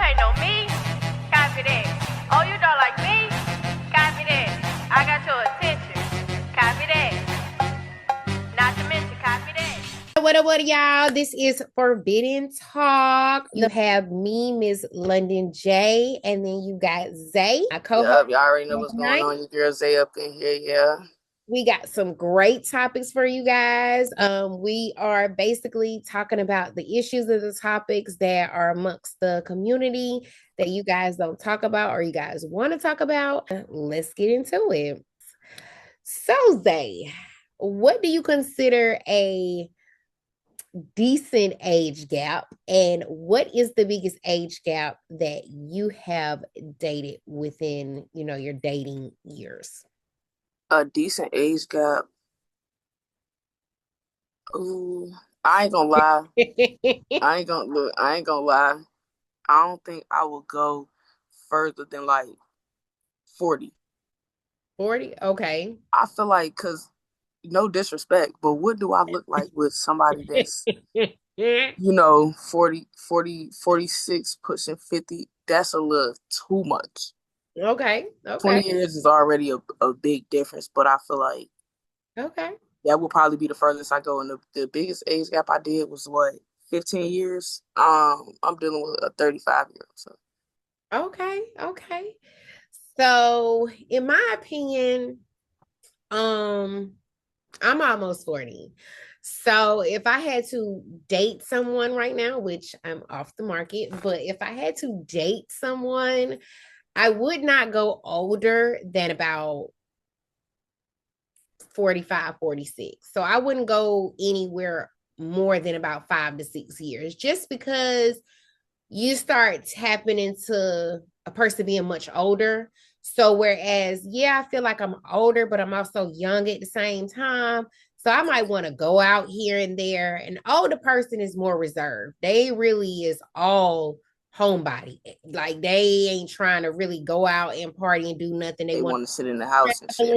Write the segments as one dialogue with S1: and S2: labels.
S1: ain't know me? Copy that. Oh, you don't like me? Copy that. I got your attention. Copy that. Not to mention, copy that.
S2: What, y'all? This is Forbidden Talk. You have me, Miss London J, and then you got Zay.
S3: Y'all already know what's going on. Your girl Zay up in here, yeah.
S2: We got some great topics for you guys. We are basically talking about the issues of the topics that are amongst the community that you guys don't talk about or you guys want to talk about. Let's get into it. So, Zay, what do you consider a decent age gap, and what is the biggest age gap that you have dated within, your dating years?
S3: A decent age gap. Ooh, I ain't gonna lie. I ain't gonna lie. I don't think I will go further than like 40.
S2: 40? Okay.
S3: I feel like, cause no disrespect, but what do I look like with somebody that's 40, 46, pushing 50? That's a little too much.
S2: Okay.
S3: 20 years is already a big difference, but I feel like that will probably be the furthest I go. And the biggest age gap I did was 15 years. I'm dealing with a 35-year-old. So.
S2: Okay. So in my opinion, I'm almost 40. So if I had to date someone right now, which I'm off the market, but if I had to date someone, I would not go older than about 45, 46. So I wouldn't go anywhere more than about 5 to 6 years, just because you start tapping into a person being much older. So whereas, I feel like I'm older, but I'm also young at the same time. So I might want to go out here and there. An older person is more reserved. They really is all homebody. Like they ain't trying to really go out and party and do nothing.
S3: They want to sit in the house and shit.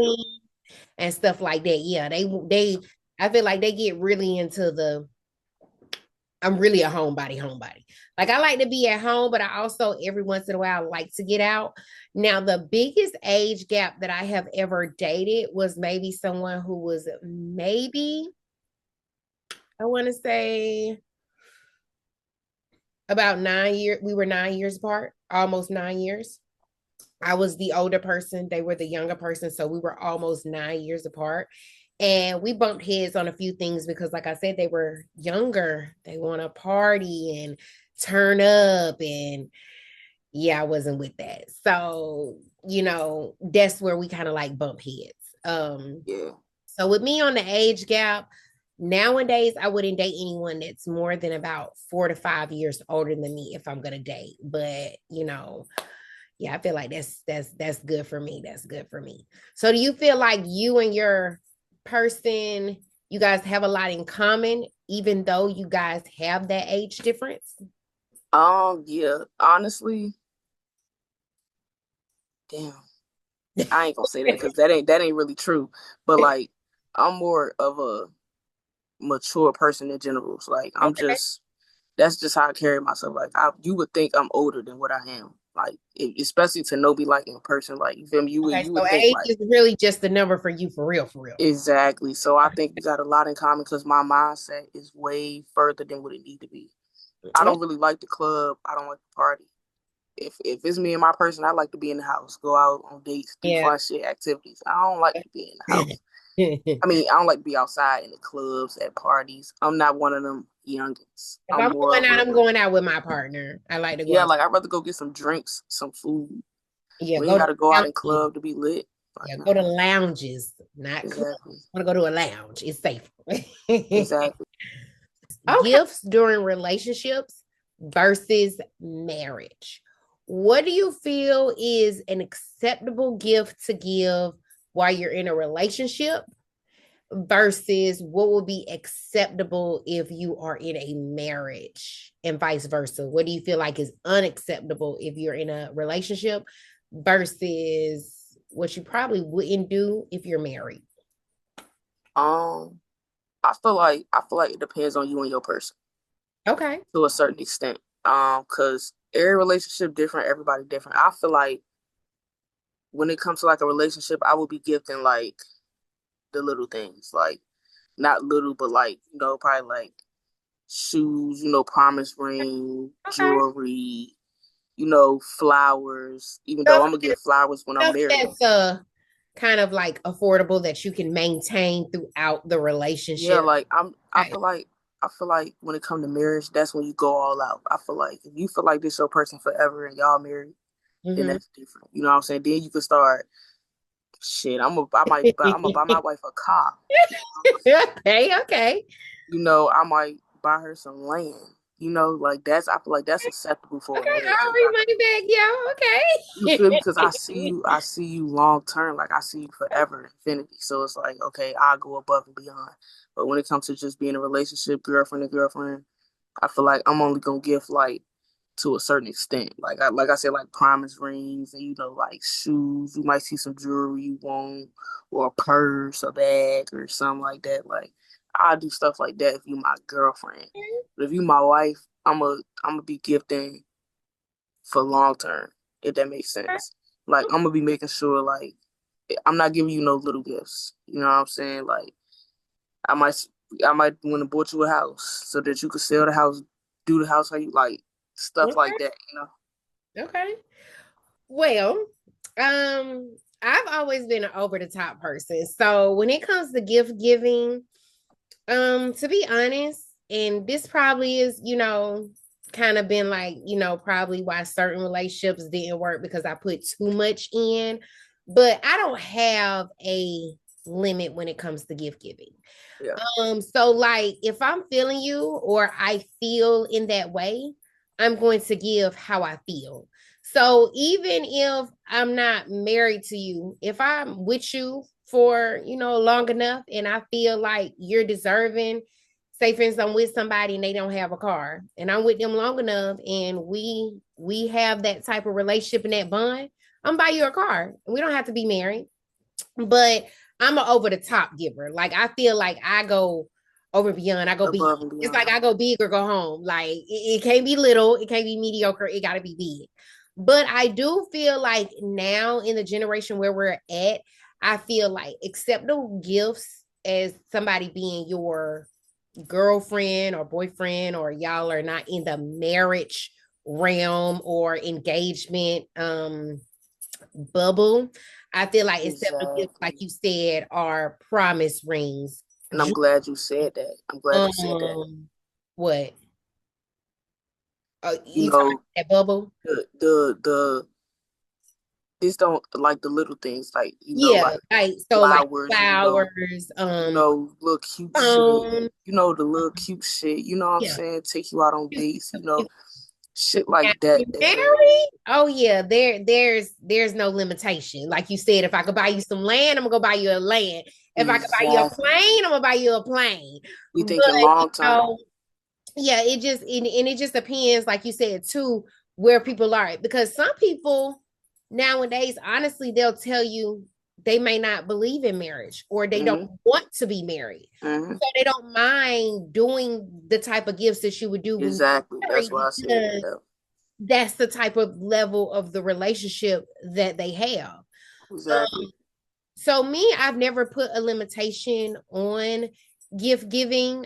S2: And stuff like that. Yeah, they I feel like they get really into I'm really a homebody. Like I like to be at home, but I also every once in a while like to get out. Now, the biggest age gap that I have ever dated was maybe someone who was I want to say about 9 years. We were 9 years apart, almost 9 years. I was the older person. They were the younger person. So we were almost 9 years apart. And we bumped heads on a few things because, like I said, they were younger. They want to party and turn up. And I wasn't with that. So, that's where we kind of like bump heads. So with me on the age gap, nowadays, I wouldn't date anyone that's more than about 4 to 5 years older than me if I'm going to date. But, I feel like that's good for me. That's good for me. So do you feel like you and your person, you guys have a lot in common, even though you guys have that age difference?
S3: Yeah, honestly, damn, I ain't gonna say that because that ain't really true. But like, I'm more of a mature person in general. So, like, that's just how I carry myself. Like, you would think I'm older than what I am. Like, especially to know me like in person. Like, you feel me? You would
S2: so
S3: think
S2: age is really just the number for you, for real.
S3: Exactly. So I think we got a lot in common because my mindset is way further than what it need to be. I don't really like the club. I don't like the party. If it's me and my person, I like to be in the house, go out on dates, do fun shit, activities. I don't like to be in the house. I mean, I don't like to be outside in the clubs, at parties. I'm not one of them youngins.
S2: If I'm going out with my partner. I like to go out.
S3: Like I'd rather go get some drinks, some food.
S2: Yeah,
S3: we ain't gotta go out in club to be lit.
S2: Go to lounges, not clubs. I want to go to a lounge. It's safe.
S3: Exactly.
S2: Gifts during relationships versus marriage. What do you feel is an acceptable gift to give while you're in a relationship versus what would be acceptable if you are in a marriage, and vice versa? What do you feel like is unacceptable if you're in a relationship versus what you probably wouldn't do if you're married?
S3: I feel like it depends on you and your person.
S2: Okay.
S3: To a certain extent. Because Every relationship different, everybody different. I feel like when it comes to like a relationship, I would be gifting like the little things, like not little, but like probably like shoes, promise ring,
S2: Okay.
S3: jewelry, flowers. Even though
S2: Stuff,
S3: I'm gonna get flowers when I'm
S2: stuff
S3: married.
S2: that's kind of like affordable that you can maintain throughout the
S3: Yeah,
S2: relationship.
S3: like I
S2: Okay.
S3: feel like when it comes to marriage, that's when you go all out. I feel like if you feel like this your person forever and y'all married, then
S2: Mm-hmm.
S3: that's different. You know what I'm saying? Then you can start shit. I'm gonna buy my wife a car.
S2: Okay, okay.
S3: I might buy her some land. Like I feel like that's acceptable for a
S2: Okay,
S3: marriage.
S2: I'll read money back,
S3: You
S2: yo.
S3: feel me?
S2: Okay.
S3: Because I see you long term. Like I see you forever, infinity. So it's like, okay, I'll go above and beyond. But when it comes to just being a relationship, girlfriend and girlfriend, I feel like I'm only gonna give like to a certain extent. Like I said, like promise rings and like shoes. You might see some jewelry you want, or a purse, a bag, or something like that. Like I'll do stuff like that if you my girlfriend. But if you my wife, I'm gonna be gifting for long term, if that makes sense. Like I'm gonna be making sure like I'm not giving you no little gifts. You know what I'm saying? Like I might I might want to bought you a house so that you could sell the house, do the house how you like, stuff like
S2: Okay.
S3: that.
S2: Okay. Well, I've always been an over the top person. So when it comes to gift giving, to be honest, and this probably is, kind of been like, probably why certain relationships didn't work because I put too much in, but I don't have a limit when it comes to gift giving.
S3: Yeah.
S2: So like if I'm feeling you or I feel in that way, I'm going to give how I feel. So even if I'm not married to you, if I'm with you for, long enough and I feel like you're deserving, say for instance, I'm with somebody and they don't have a car and I'm with them long enough and we have that type of relationship and that bond, I'm buy you a car. We don't have to be married, but I'm an over the top giver. Like I feel like I go over beyond. I go big.
S3: Above and
S2: It's like
S3: beyond.
S2: I go big or go home. Like it can't be little. It can't be mediocre. It got to be big. But I do feel like now in the generation where we're at, I feel like acceptable gifts as somebody being your girlfriend or boyfriend or y'all are not in the marriage realm or engagement bubble. I feel like acceptable gifts, like
S3: Exactly.
S2: you said, are promise rings.
S3: And I'm glad you said that. I'm glad you said that.
S2: What? Oh,
S3: You
S2: you talking
S3: know,
S2: about that bubble?
S3: the this don't like the little things like
S2: Yeah,
S3: like
S2: like so, like
S3: flowers,
S2: flowers,
S3: little cute shit.
S2: phone.
S3: The little cute shit. You know what I'm
S2: Yeah.
S3: saying? Take you out on dates. Shit like
S2: Now,
S3: that.
S2: you married? Oh yeah, there's no limitation. Like you said, if I could buy you some land, I'm gonna go buy you a land. If I could buy you a
S3: Exactly.
S2: plane, I'm gonna buy you a plane.
S3: We
S2: But
S3: thinking long term.
S2: yeah, and it just depends, like you said, too, where people are. Because some people nowadays, honestly, they'll tell you they may not believe in marriage or they don't
S3: Hmm.
S2: want to be married.
S3: Hmm.
S2: So they don't mind doing the type of gifts that you would do when
S3: Exactly.
S2: you're
S3: That's
S2: married
S3: why I said
S2: because
S3: that.
S2: that's the type of level of the relationship that they have.
S3: Exactly.
S2: So me, I've never put a limitation on gift giving.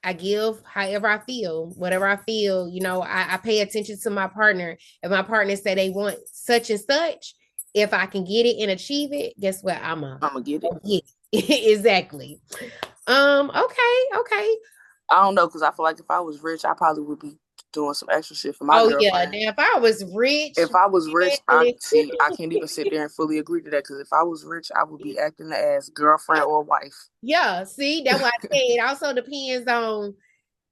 S2: I give however I feel, whatever I feel. I pay attention to my partner. If my partner say they want such and such, if I can get it and achieve it, guess what?
S3: I'm gonna get it.
S2: Yeah, exactly. Okay.
S3: I don't know because I feel like if I was rich, I probably would be doing some extra shit for my
S2: Oh yeah.
S3: girlfriend.
S2: Now if I was rich,
S3: If I was rich, I
S2: man,
S3: see. I can't even sit there and fully agree to that because if I was rich, I would be acting as girlfriend or wife.
S2: yeah. See, that's why I said it also depends on.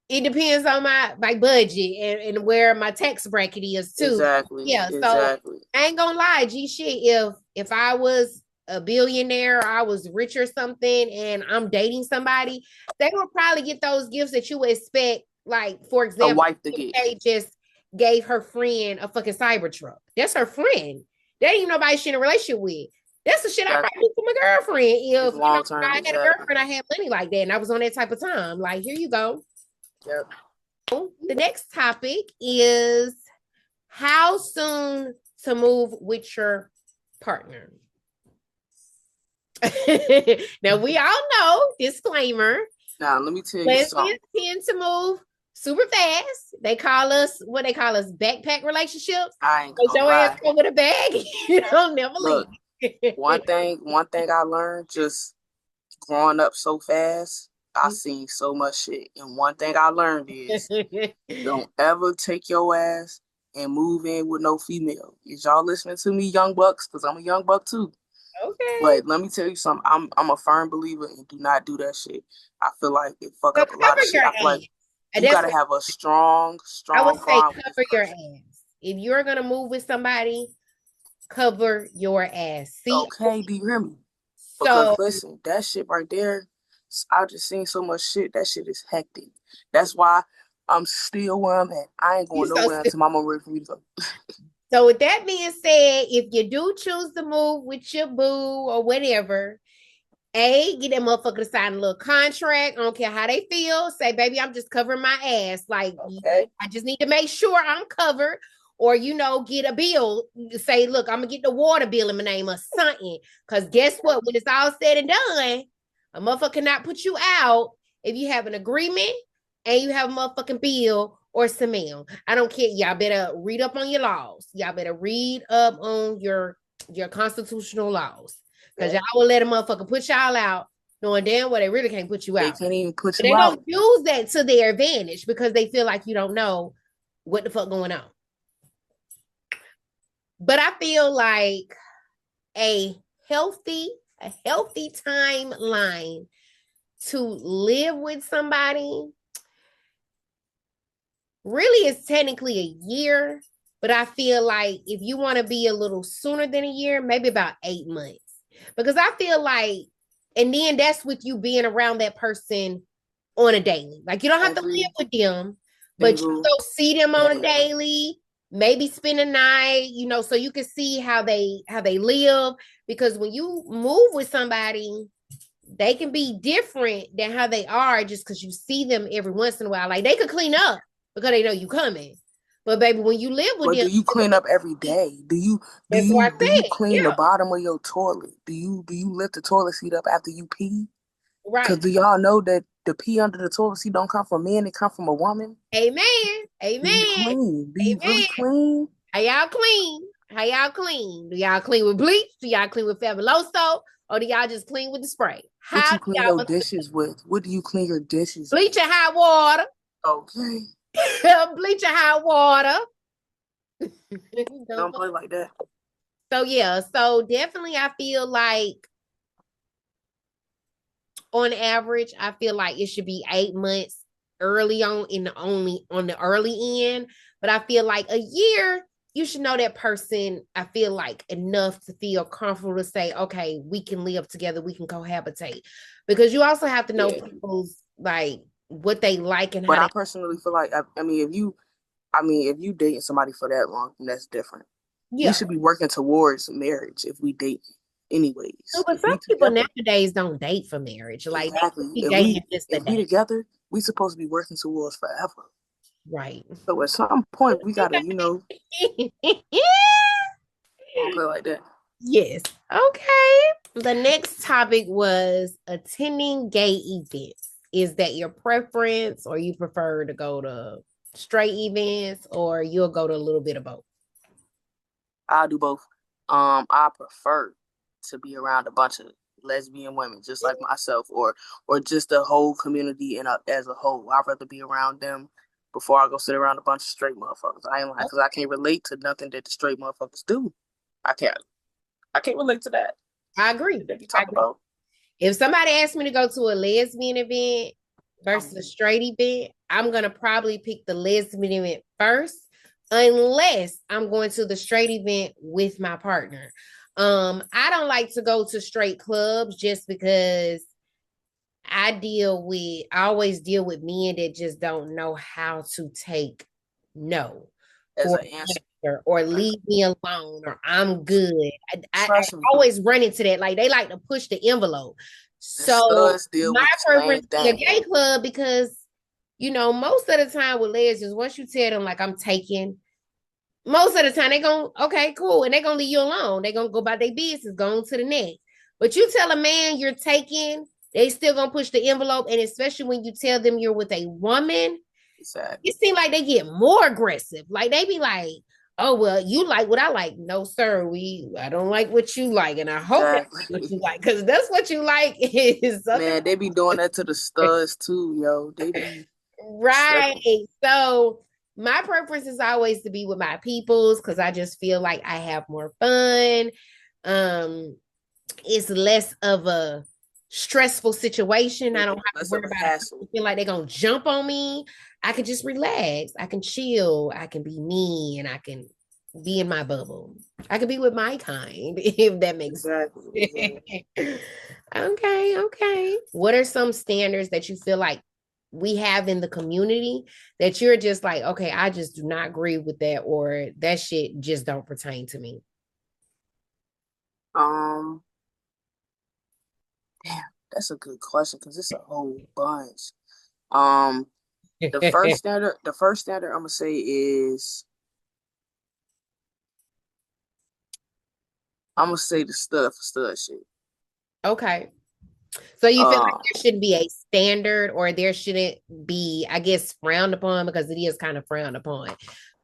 S2: It depends on my budget and where my tax bracket is too.
S3: Exactly.
S2: Yeah, so
S3: Exactly.
S2: I ain't gonna lie, G shit. If I was a billionaire, I was rich or something, and I'm dating somebody, they would probably get those gifts that you would expect. Like, for
S3: A
S2: example,
S3: wife to get.
S2: they just gave her friend a fucking cyber truck. That's her friend. That ain't even nobody she in a relationship with. That's the shit I
S3: Exactly.
S2: probably do for my girlfriend.
S3: It's
S2: If
S3: long
S2: if
S3: term.
S2: I had a
S3: Exactly.
S2: girlfriend, I had money like that, and I was on that type of time. Like, here you go.
S3: Yep.
S2: the next topic is how soon to move with your partner. Now we all know, disclaimer.
S3: Now let me tell you something.
S2: Lesbians tend to move super fast. They call us backpack relationships.
S3: I ain't
S2: But
S3: gonna
S2: your ass
S3: lie.
S2: come with a bag, you don't never
S3: Look,
S2: leave.
S3: one thing I learned just growing up so fast, I seen so much shit. And one thing I learned is don't ever take your ass and move in with no female. Is y'all listening to me, young bucks? Because I'm a young buck too.
S2: Okay.
S3: But let me tell you something. I'm a firm believer and do not do that shit. I feel like it fuck up a lot of shit. I feel like you gotta have a strong
S2: I would say
S3: bond with
S2: cover
S3: this
S2: your
S3: person.
S2: ass. If you're gonna move with somebody, cover your ass. See,
S3: okay, do you hear me?
S2: so
S3: Because listen, that shit right there, I just seen so much shit. That shit is hectic. That's why I'm still where I'm at. I ain't going nowhere until my mama ready for me to go.
S2: So with that being said, if you do choose to move with your boo or whatever, get that motherfucker to sign a little contract. I don't care how they feel. Say, baby, I'm just covering my ass. Like,
S3: okay.
S2: I just need to make sure I'm covered. Or, get a bill. Say, look, I'm going to get the water bill in my name or something. Because guess what? When it's all said and done, a motherfucker cannot put you out if you have an agreement and you have a motherfucking bill or some mail. I don't care. Y'all better read up on your laws. Y'all better read up on your constitutional laws. Because y'all will let a motherfucker put y'all out knowing damn well they really can't put you out.
S3: They can't even put
S2: you out. They don't use that to their advantage because they feel like you don't know what the fuck going on. But I feel like a healthy timeline to live with somebody really is technically a year. But I feel like if you want to be a little sooner than a year, maybe about 8 months. Because I feel like, and then that's with you being around that person on a daily. Like you don't have to live with them, but you go see them on a daily, maybe spend a night, so you can see how they live. Because when you move with somebody, they can be different than how they are just because you see them every once in a while. Like they could clean up because they know you coming. But baby, when you live with them,
S3: do you clean up every day? Do you clean the bottom of your toilet? Do you lift the toilet seat up after you pee?
S2: Right.
S3: Because do y'all know that the pee under the toilet seat don't come from men, it come from a woman?
S2: Amen. Amen.
S3: Do you clean? Do you really clean?
S2: How y'all clean? How y'all clean? Do y'all clean with bleach? Do y'all clean with Fabuloso? Or do y'all just clean with the spray?
S3: What you clean your dishes with? What do you clean your dishes with?
S2: Bleach and hot water.
S3: Okay.
S2: Bleach and hot water.
S3: Don't play like that.
S2: So yeah, so definitely I feel like on average, I feel like it should be 8 months early on on the early end. But I feel like a year, you should know that person, I feel like enough to feel comfortable to say, okay, we can live together, we can cohabitate. Because you also have to know people's like what they like and
S3: how. But I personally feel like if you dating somebody for that long, then that's different. Yeah. We should be working towards marriage if we date anyways.
S2: No, but some people nowadays don't date for marriage. Like
S3: exactly. If we together, we supposed to be working towards forever.
S2: Right.
S3: So at some point we gotta, play like that.
S2: Yes. Okay. The next topic was attending gay events. Is that your preference, or you prefer to go to straight events, or you'll go to a little bit of both?
S3: I'll do both. I prefer to be around a bunch of lesbian women just like myself, or just the whole community as a whole. I'd rather be around them before I go sit around a bunch of straight motherfuckers. I ain't like, because I can't relate to nothing that the straight motherfuckers do. I can't relate to that.
S2: I agree.
S3: That you talk about.
S2: If somebody asked me to go to a lesbian event versus a straight event, I'm gonna probably pick the lesbian event first, unless I'm going to the straight event with my partner. I don't like to go to straight clubs just because I always deal with men that just don't know how to take no
S3: as an answer,
S2: or leave me alone, or I'm good. I always run into that. Like they like to push the envelope. So my preference is a gay club because most of the time with lesbians, once you tell them like I'm taking, most of the time they going okay, cool, and they're gonna leave you alone. They're gonna go about their business, go on to the next. But you tell a man you're taking, they still gonna push the envelope, and especially when you tell them you're with a woman,
S3: Exactly.
S2: it seems like they get more aggressive. Like they be like, "Oh well, you like what I like." No, sir, I don't like what you like, and I hope that's what you like because that's what you like is something.
S3: Man, they be doing that to the studs too, yo. They be
S2: Right.
S3: tripping.
S2: So my preference is always to be with my peoples because I just feel like I have more fun. It's less of a stressful situation. I don't have to
S3: Less
S2: worry
S3: of a
S2: about
S3: hassle.
S2: it. Feel like they're gonna jump on me. I can just relax. I can chill. I can be me, and I can be in my bubble. I can be with my kind, if that makes sense.
S3: Exactly.
S2: Okay, okay. What are some standards that you feel like we have in the community that you're just like, okay, I just do not agree with that, or that shit just don't pertain to me?
S3: Um, Damn, that's a good question because it's a whole bunch. Um, the first standard I'm gonna say is I'm gonna say the stud for stud shit.
S2: Okay. So you feel like
S3: Um,
S2: there shouldn't be a standard or there shouldn't be, I guess, frowned upon because it is kind of frowned upon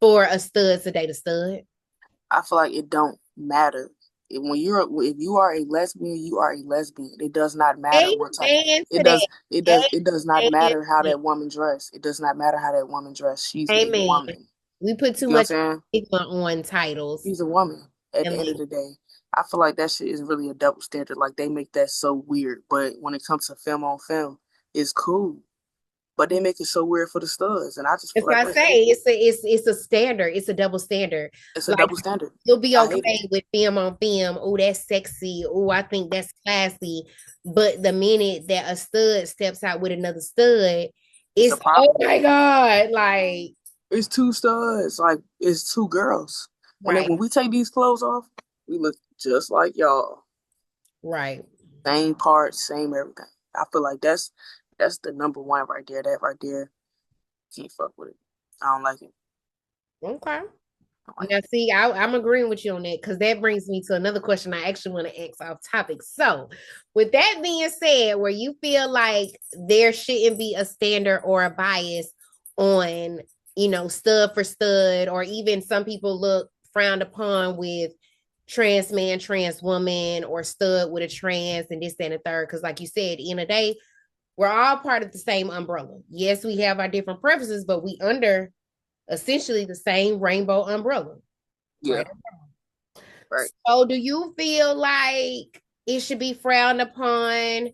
S2: for a stud to date a stud?
S3: I feel like it don't matter. If you are a lesbian, you are a lesbian. It does not matter what type.
S2: Amen to that.
S3: It does not
S2: Amen.
S3: matter how that woman dress. It does not matter how that woman dress. She's a
S2: Amen.
S3: woman.
S2: We put too
S3: You know
S2: much
S3: what I'm saying?
S2: stigma on titles
S3: She's a woman at
S2: and
S3: the end of
S2: labels.
S3: the day. I feel like that shit is really a double standard. Like they make that so weird. But when it comes to film on film, it's cool. But they make it so weird for the studs. And I just
S2: As
S3: feel like
S2: I
S3: that's
S2: say,
S3: weird.
S2: it's a standard. It's a double standard.
S3: It's a
S2: Like
S3: double standard.
S2: you'll be
S3: I hate it.
S2: okay with film on film. Oh, that's sexy. Oh, I think that's classy. But the minute that a stud steps out with another stud,
S3: It's a
S2: it's oh
S3: problem.
S2: my God. Like,
S3: It's two studs. Like it's two girls.
S2: right,
S3: When we take these clothes off, we look just like y'all.
S2: right.
S3: Same parts, same everything. I feel like that's the number one right there. That right there. Can't fuck with it. I don't like it.
S2: Okay.
S3: I don't like
S2: Now, see, I'm agreeing with you on that because that brings me to another question I actually want to ask off topic. So, with that being said, where you feel like there shouldn't be a standard or a bias on, stud for stud, or even some people look frowned upon with trans man, trans woman, or stud with a trans and this, that, and the third. Because, like you said, in a day, we're all part of the same umbrella. Yes, we have our different preferences, but we under essentially the same rainbow umbrella,
S3: Yeah,
S2: right?
S3: right.
S2: So, do you feel like it should be frowned upon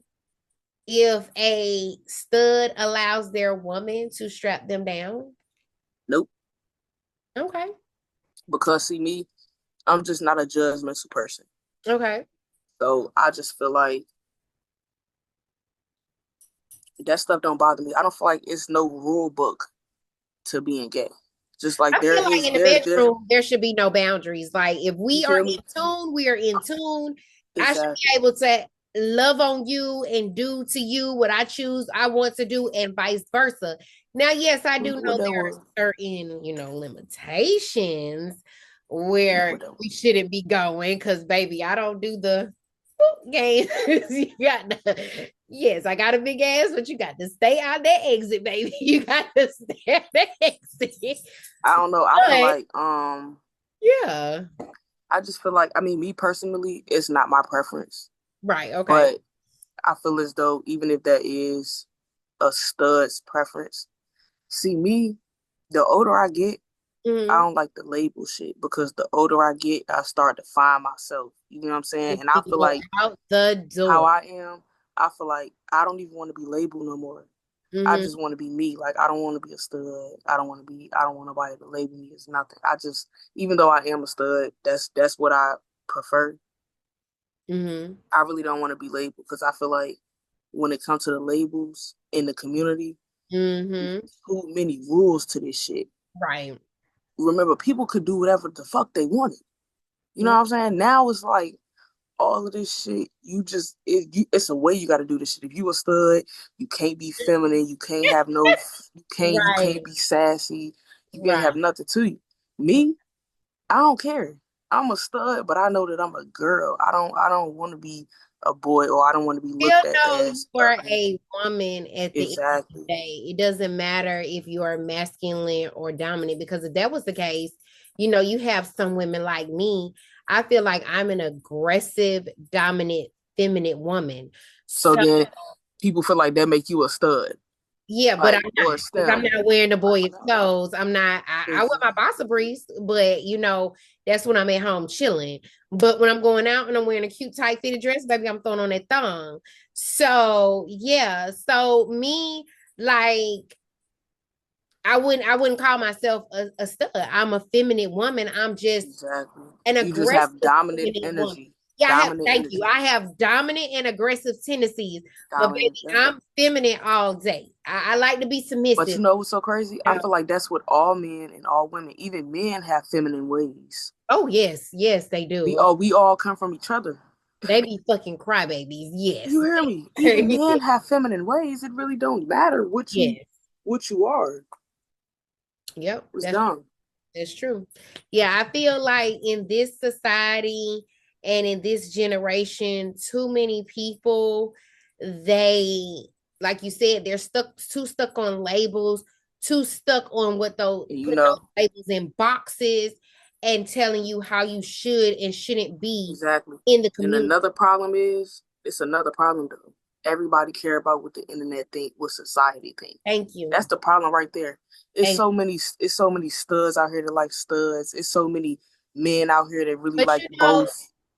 S2: if a stud allows their woman to strap them down?
S3: Nope.
S2: Okay.
S3: Because see me, I'm just not a judgmental person.
S2: Okay.
S3: So I just feel like that stuff don't bother me. I don't feel like it's no rule book to being gay. Just like
S2: I feel like in the
S3: there
S2: bedroom, there should be no boundaries. Like if
S3: you
S2: we are
S3: feel
S2: in
S3: me?
S2: tune, we are in tune. I should
S3: Exactly.
S2: be able to love on you and do to you what I choose, I want to do, and vice versa. Now, yes, I do know there
S3: Whatever.
S2: are certain, limitations
S3: Yeah,
S2: where
S3: whatever.
S2: we shouldn't be going because, baby, I don't do the game. You got to, yes, I got a big ass, but you got to stay out that exit, baby. You got to stay out that exit.
S3: I don't know. I feel
S2: But
S3: like
S2: yeah,
S3: I just feel like me personally, it's not my preference.
S2: right, okay.
S3: But I feel as though even if that is a stud's preference, see me, the older I get, I
S2: Mm-hmm.
S3: don't like the label shit because the older I get, I start to find myself. You know what I'm saying?
S2: If
S3: And I
S2: you
S3: feel
S2: go
S3: like
S2: out the
S3: how
S2: door.
S3: I am, I feel like I don't even want to be labeled no more. I
S2: Mm-hmm.
S3: just want to be me. Like I don't want to be a stud. I don't want nobody to label me as nothing. I just even though I am a stud, that's what I prefer.
S2: Mm-hmm.
S3: I really don't want to be labeled because I feel like when it comes to the labels in the community,
S2: Mm-hmm.
S3: too many rules to this shit.
S2: Right.
S3: Remember, people could do whatever the fuck they wanted. You know
S2: Mm-hmm.
S3: what I'm saying? Now it's like, all of this shit, it's a way you got to do this shit. If you a stud, you can't be feminine. You can't have you can't be sassy. You can't have nothing to you. Me, I don't care. I'm a stud, but I know that I'm a girl. I don't want to be a boy, or I don't want to be
S2: Still
S3: looked at
S2: know
S3: as
S2: you are a woman at the end of the
S3: exactly.
S2: day. It doesn't matter if you are masculine or dominant, because if that was the case, you have some women like me. I feel like I'm an aggressive, dominant, feminine woman.
S3: So
S2: So
S3: then people feel like that make you a stud,
S2: yeah, but I'm
S3: like,
S2: not,
S3: or a
S2: because I'm
S3: stem.
S2: not wearing the boys' clothes. I'm not. I wear my bossa briefs, but that's when I'm at home chilling. But when I'm going out and I'm wearing a cute tight fitted dress, baby, I'm throwing on that thong. So yeah, so me, like, I wouldn't call myself a stud. I'm a feminine woman. I'm just
S3: Exactly.
S2: an
S3: You just
S2: aggressive
S3: have dominant
S2: feminine woman.
S3: energy.
S2: Yeah,
S3: Dominant
S2: thank you.
S3: energy.
S2: I have dominant and aggressive tendencies, but baby,
S3: Dominant. Yeah.
S2: I'm feminine all day. I like to be
S3: But
S2: submissive.
S3: you know what's so crazy? I feel like that's what all men and all women, even men, have feminine ways.
S2: Oh yes, yes, they do.
S3: We all come from each other.
S2: They be fucking crybabies. Yes.
S3: You hear me? Even men have feminine ways. It really don't matter what
S2: Yes.
S3: you are.
S2: Yep.
S3: It's dumb.
S2: That's true. Yeah, I feel like in this society and in this generation, too many people, they, like you said, they're too stuck on labels, too stuck on what those
S3: You
S2: putting
S3: know,
S2: those labels in boxes and telling you how you should and shouldn't be
S3: exactly.
S2: in the
S3: And
S2: community.
S3: it's another problem though. Everybody care about what the internet think, what society think.
S2: Thank you.
S3: That's the problem right there. It's so many studs out here that like studs. It's so many men out here that really like both.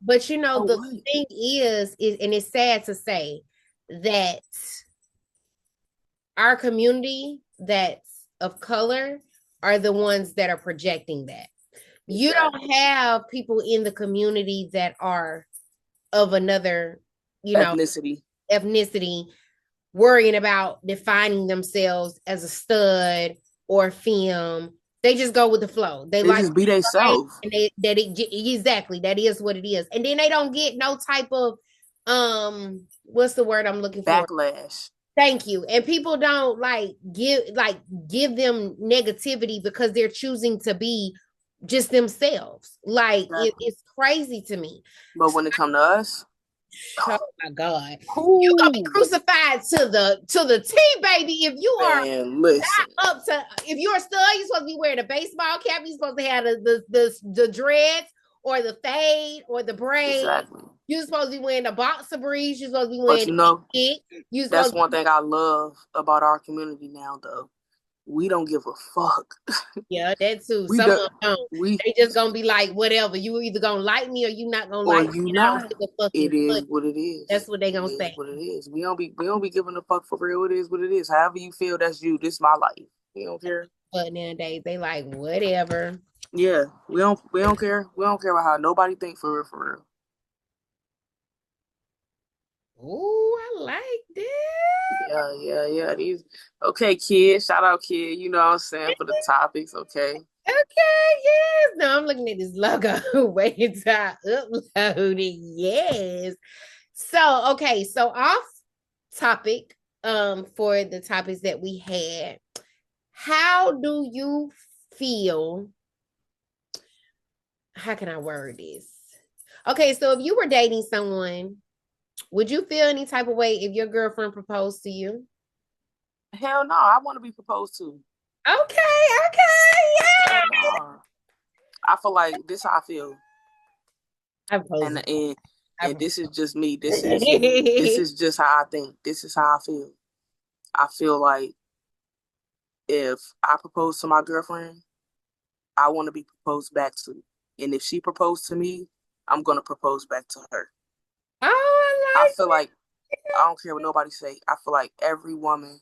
S2: But the thing is, and it's sad to say that our community that's of color are the ones that are projecting that. You don't have people in the community that are of another, ethnicity worrying about defining themselves as a stud or femme. They just go with the flow. They like
S3: just be themselves.
S2: And exactly, that is what it is. And then they don't get no type of what's the word I'm looking for?
S3: Backlash.
S2: Thank you. And people don't give them negativity because they're choosing to be just themselves. Like it's crazy to me.
S3: But when it come to us,
S2: oh my God, you're gonna be crucified to the T, baby. If you are up to, if you're a stud, you're supposed to be wearing a baseball cap. You're supposed to have the dreads or the fade or the braid.
S3: Exactly.
S2: You're supposed to be wearing the boxer briefs. You're supposed to be wearing.
S3: That's one thing I love about our community now, though. We don't give a fuck.
S2: Yeah, that too. Some of them don't. They just gonna be like, whatever. You either gonna like me or you not gonna like me.
S3: It is what it is.
S2: That's what they gonna say.
S3: What it is. We don't be giving a fuck for real. It is what it is. However you feel, that's you. This is my life. We don't care.
S2: But nowadays they like whatever.
S3: Yeah, we don't care. We don't care about how nobody think for real. For real.
S2: Oh, I like that.
S3: Yeah. These okay, kid. Shout out, kid. You know what I'm saying, for the topics. Okay,
S2: yes. No, I'm looking at this logo. Wait until I upload it. Yes. So okay, so off topic. For the topics that we had, how do you feel? How can I word this? Okay, so if you were dating someone, would you feel any type of way if your girlfriend proposed to you?
S3: Hell no, I want to be proposed to.
S2: Okay, yeah.
S3: I feel like this how I feel. And this is just me. This is just how I think. This is how I feel. I feel like if I propose to my girlfriend, I want to be proposed back to. And if she proposed to me, I'm gonna propose back to her.
S2: Oh,
S3: I feel like I don't care what nobody say. I feel like every woman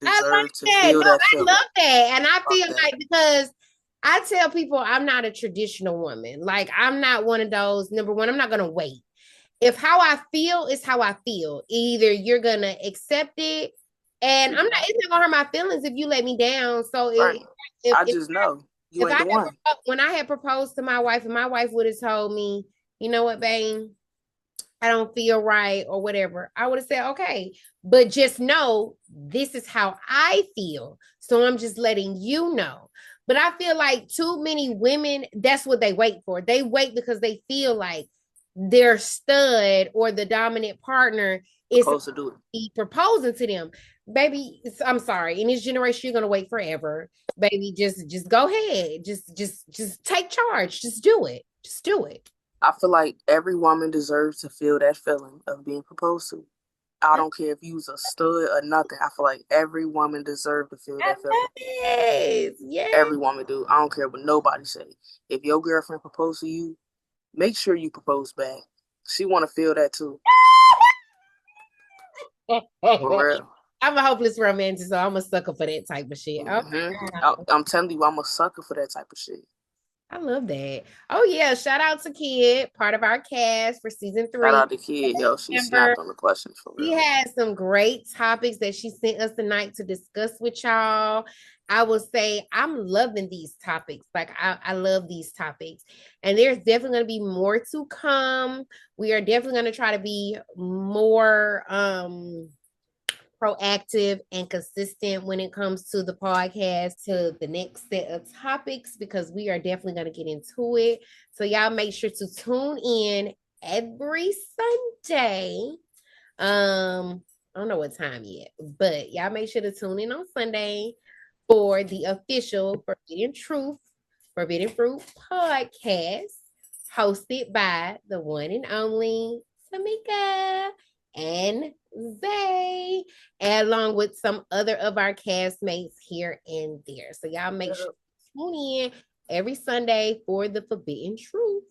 S3: deserves to feel that feeling.
S2: I love that. And I feel like, because I tell people I'm not a traditional woman. Like, I'm not one of those. Number one, I'm not gonna wait. If how I feel is how I feel, either you're gonna accept it, and it's not gonna hurt my feelings if you let me down. So
S3: I just know you ain't the one.
S2: When I had proposed to my wife, and my wife would have told me, you know what, babe, I don't feel right or whatever, I would have said, okay, but just know this is how I feel. So I'm just letting you know. But I feel like too many women, that's what they wait for. They wait because they feel like their stud or the dominant partner is
S3: Supposed to do it.
S2: proposing to them. Baby, I'm sorry. In this generation, you're gonna wait forever. Baby, just go ahead. Just take charge. Just do it. Just do it.
S3: I feel like every woman deserves to feel that feeling of being proposed to. I don't care if you was a stud or nothing. I feel like every woman deserves to feel that feeling.
S2: Yes, yes.
S3: Every woman do. I don't care what nobody say. If your girlfriend proposed to you, make sure you propose back. She want to feel that too. For real.
S2: I'm a hopeless romantic, so I'm a sucker for that type of shit.
S3: I'm telling you, I'm a sucker for that type of shit.
S2: I love that. Oh yeah, shout out to Kid, part of our cast for season 3.
S3: Shout out to Kid, yo. She snapped on the questions for real.
S2: She had some great topics that she sent us tonight to discuss with y'all. I will say I'm loving these topics. Like I love these topics. And there's definitely going to be more to come. We are definitely going to try to be more proactive and consistent when it comes to the podcast, to the next set of topics, because we are definitely going to get into it. So y'all make sure to tune in every Sunday. I don't know what time yet, but y'all make sure to tune in on Sunday for the official Forbidden Fruit podcast, hosted by the one and only Tamika and Zay, and along with some other of our castmates here and there. So y'all make sure to tune in every Sunday for the Forbidden Truth.